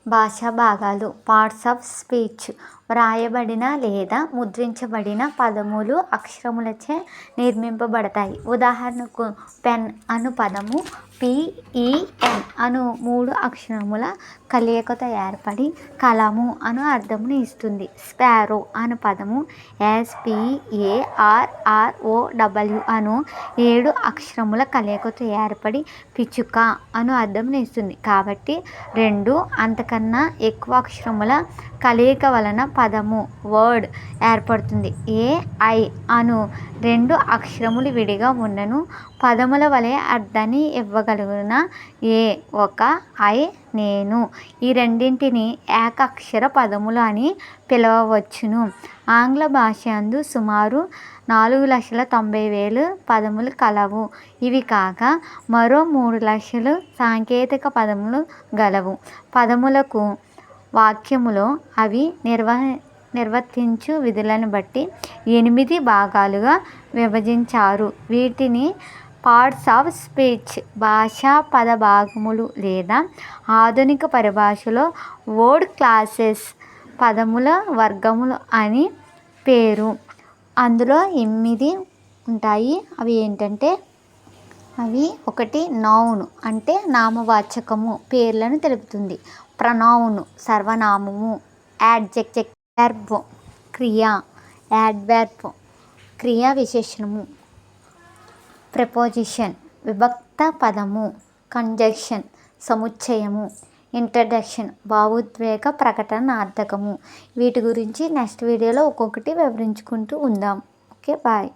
భాషా భాగాలు parts of speech వ్రాయబడిన లేదా ముద్రించబడిన పదములు అక్షరములచే నిర్మింపబడతాయి. ఉదాహరణకు పెన్ అను పదము PEN అను 3 అక్షరముల కలయికతో ఏర్పడి కలము అను అర్థమును ఇస్తుంది. స్పారో అను పదము SPARROW అను 7 అక్షరముల కలయికతో ఏర్పడి పిచ్చుక అను అర్థమును ఇస్తుంది. కాబట్టి 2 అంతకన్నా ఎక్కువ అక్షరముల కలయిక వలన పదము వర్డ్ ఏర్పడుతుంది. AI అను 2 అక్షరములు విడిగా ఉన్నను పదముల వలె అర్థాన్ని ఇవ్వగలుగున ఏ ఒక I నేను ఈ రెండింటిని ఏకాక్షర పదములు అని పిలవవచ్చును. ఆంగ్ల భాష యందు సుమారు 4,90,000 పదములు కలవు. ఇవి కాక మరో 3,00,000 సాంకేతిక పదములు గలవు. పదములకు వాక్యములో అవి నిర్వర్తించు విధులను బట్టి 8 భాగాలుగా విభజించారు. వీటిని పార్ట్స్ ఆఫ్ స్పీచ్ భాషా పద భాగములు లేదా ఆధునిక పరిభాషలో వర్డ్ క్లాసెస్ పదముల వర్గములు అని పేరు. అందులో 8 ఉంటాయి. అవి ఏంటంటే అవి 1 నౌన్ అంటే నామవాచకము పేర్లను తెలుపుతుంది. ప్రొనౌన్ సర్వనామము. యాడ్జెక్టివ్ వెర్బ్ క్రియ. యాడ్వర్బ్ క్రియా విశేషణము. ప్రిపోజిషన్ విభక్త పదము. కంజంక్షన్ సముచ్చయము. ఇంట్రడక్షన్ భావోద్వేగ ప్రకటనార్థకము. వీటి గురించి నెక్స్ట్ వీడియోలో ఒక్కొక్కటి వివరించుకుంటూ ఉందాం. Okay, bye.